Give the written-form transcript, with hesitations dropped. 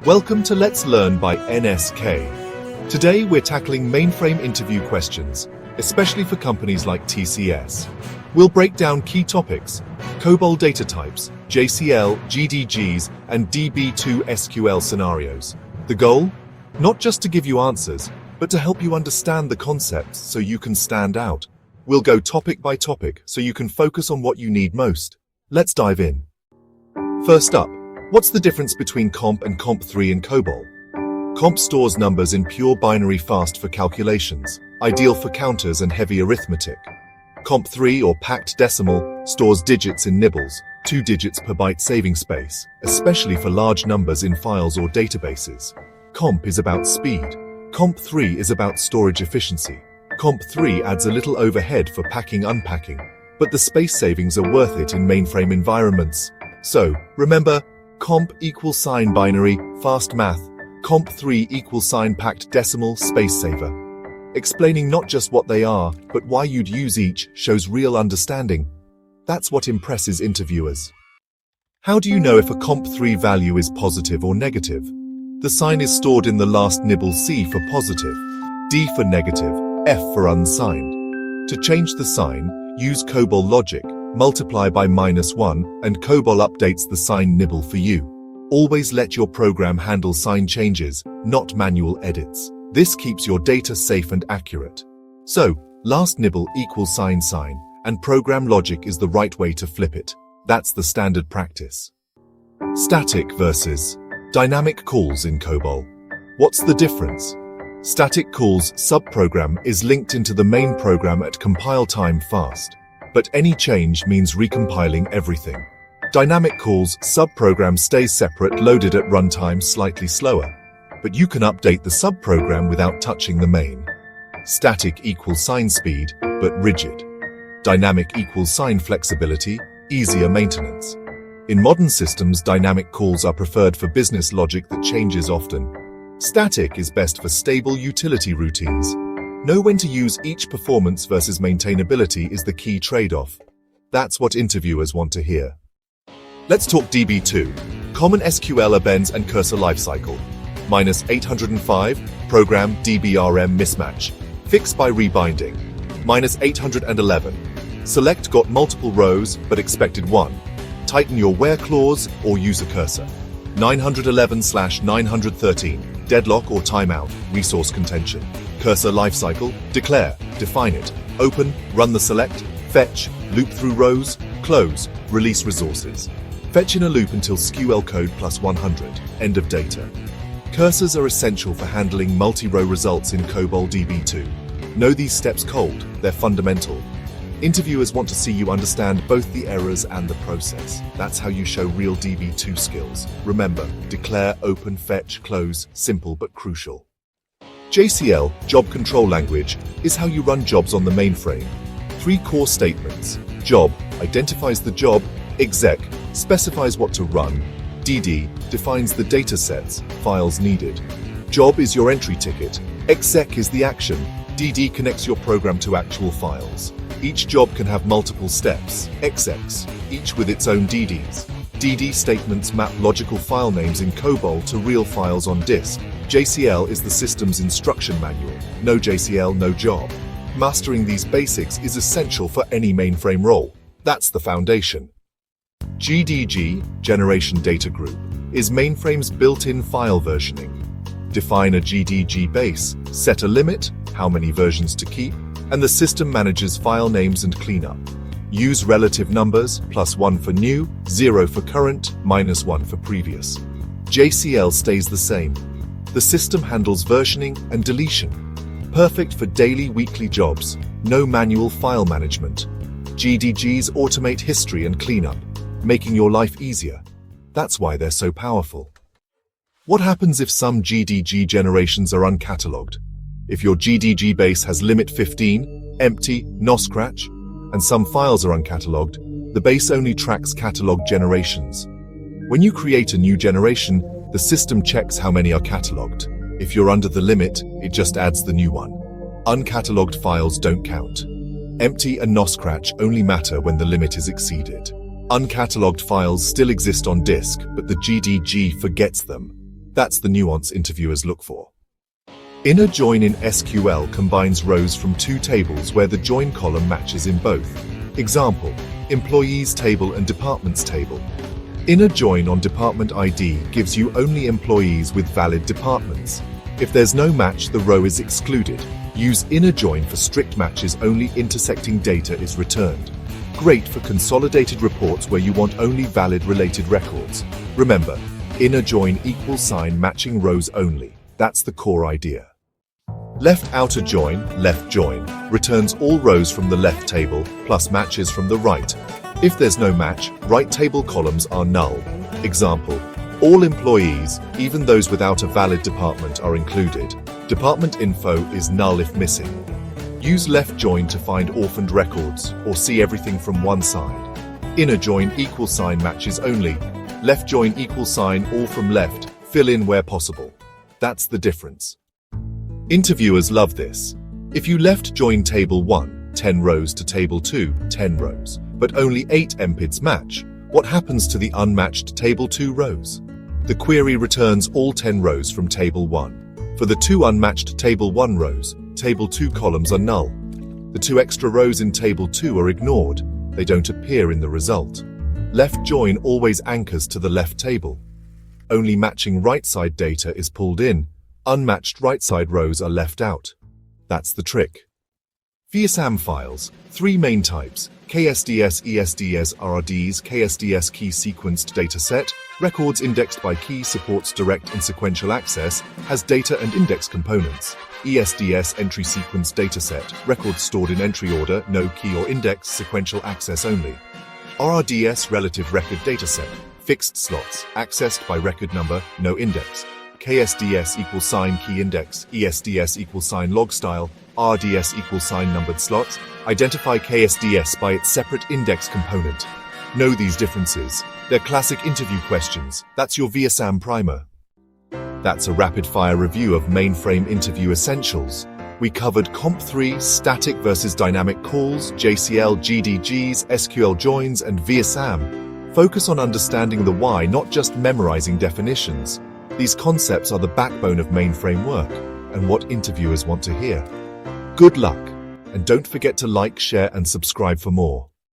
Welcome to Let's Learn by NSK. Today we're tackling mainframe interview questions, especially for companies like TCS. We'll break down key topics: COBOL data types, JCL, GDGs, and DB2 SQL scenarios. The goal? Not just to give you answers, but to help you understand the concepts so you can stand out. We'll go topic by topic so you can focus on what you need most. Let's dive in. First up, what's the difference between comp and comp3 in COBOL? Comp stores numbers in pure binary fast for calculations, ideal for counters and heavy arithmetic. Comp3 or packed decimal stores digits in nibbles, 2 digits per byte, saving space, especially for large numbers in files or databases. Comp is about speed. Comp3 is about storage efficiency. Comp3 adds a little overhead for packing-unpacking, but the space savings are worth it in mainframe environments. So, remember, comp equals sign binary, fast math, comp3 equals sign packed decimal, space saver. Explaining not just what they are, but why you'd use each shows real understanding. That's what impresses interviewers. How do you know if a comp3 value is positive or negative? The sign is stored in the last nibble: C for positive, D for negative, F for unsigned. To change the sign, use COBOL logic, multiply by -1, and COBOL updates the sign nibble for you. Always let your program handle sign changes, not manual edits. This keeps your data safe and accurate. So, last nibble equals sign, and program logic is the right way to flip it. That's the standard practice. Static versus dynamic calls in COBOL. What's the difference? Static calls subprogram is linked into the main program at compile time fast, but any change means recompiling everything. Dynamic calls subprogram stays separate, loaded at runtime, slightly slower, but you can update the subprogram without touching the main. Static equals sign speed, but rigid. Dynamic equals sign flexibility, easier maintenance. In modern systems, dynamic calls are preferred for business logic that changes often. Static is best for stable utility routines. Know when to use each. Performance versus maintainability is the key trade-off. That's what interviewers want to hear. Let's talk DB2, common SQL abends and cursor lifecycle. -805, program DBRM mismatch, fix by rebinding. -811, select got multiple rows but expected one. Tighten your where clause or use a cursor. 911/913, deadlock or timeout, resource contention. Cursor lifecycle, declare, define it, open, run the select, fetch, loop through rows, close, release resources. Fetch in a loop until SQL code +100, end of data. Cursors are essential for handling multi-row results in COBOL DB2. Know these steps cold, they're fundamental. Interviewers want to see you understand both the errors and the process. That's how you show real DB2 skills. Remember, declare, open, fetch, close, simple but crucial. JCL, job control language, is how you run jobs on the mainframe. 3 core statements. Job identifies the job, exec specifies what to run, DD defines the datasets, files needed. Job is your entry ticket, exec is the action, DD connects your program to actual files. Each job can have multiple steps, execs, each with its own DDs. DD statements map logical file names in COBOL to real files on disk. JCL is the system's instruction manual. No JCL, no job. Mastering these basics is essential for any mainframe role. That's the foundation. GDG, Generation Data Group, is mainframe's built-in file versioning. Define a GDG base, set a limit, how many versions to keep, and the system manages file names and cleanup. Use relative numbers, +1 for new, 0 for current, -1 for previous. JCL stays the same. The system handles versioning and deletion. Perfect for daily, weekly jobs, no manual file management. GDGs automate history and cleanup, making your life easier. That's why they're so powerful. What happens if some GDG generations are uncatalogued? If your GDG base has limit 15, empty, no scratch, and some files are uncatalogued, the base only tracks cataloged generations. When you create a new generation, the system checks how many are catalogued. If you're under the limit, it just adds the new one. Uncatalogued files don't count. Empty and no scratch only matter when the limit is exceeded. Uncatalogued files still exist on disk, but the GDG forgets them. That's the nuance interviewers look for. Inner join in SQL combines rows from two tables where the join column matches in both. Example, employees table and departments table. Inner join on department ID gives you only employees with valid departments. If there's no match, the row is excluded. Use inner join for strict matches, only intersecting data is returned. Great for consolidated reports where you want only valid related records. Remember, inner join equals sign matching rows only. That's the core idea. Left outer join, left join, returns all rows from the left table plus matches from the right. If there's no match, right table columns are null. Example, all employees, even those without a valid department, are included. Department info is null if missing. Use left join to find orphaned records or see everything from one side. Inner join equals sign matches only. Left join equals sign all from left, fill in where possible. That's the difference. Interviewers love this. If you left join table 1, 10 rows to table 2, 10 rows, but only 8 MPIDs match, what happens to the unmatched table 2 rows? The query returns all 10 rows from table 1. For the 2 unmatched table 1 rows, table 2 columns are null. The 2 extra rows in table 2 are ignored. They don't appear in the result. Left join always anchors to the left table. Only matching right side data is pulled in. Unmatched right side rows are left out. That's the trick. VSAM files, 3 main types: KSDS, ESDS, RRDs. KSDS key sequenced dataset, records indexed by key, supports direct and sequential access, has data and index components. ESDS entry sequence dataset, records stored in entry order, no key or index, sequential access only. RRDS relative record dataset, fixed slots, accessed by record number, no index. KSDS equals sign key index, ESDS equals sign log style, RDS equals sign numbered slots. Identify KSDS by its separate index component. Know these differences. They're classic interview questions. That's your VSAM primer. That's a rapid-fire review of mainframe interview essentials. We covered Comp3, static versus dynamic calls, JCL, GDGs, SQL joins, and VSAM. Focus on understanding the why, not just memorizing definitions. These concepts are the backbone of mainframe work and what interviewers want to hear. Good luck, and don't forget to like, share, and subscribe for more.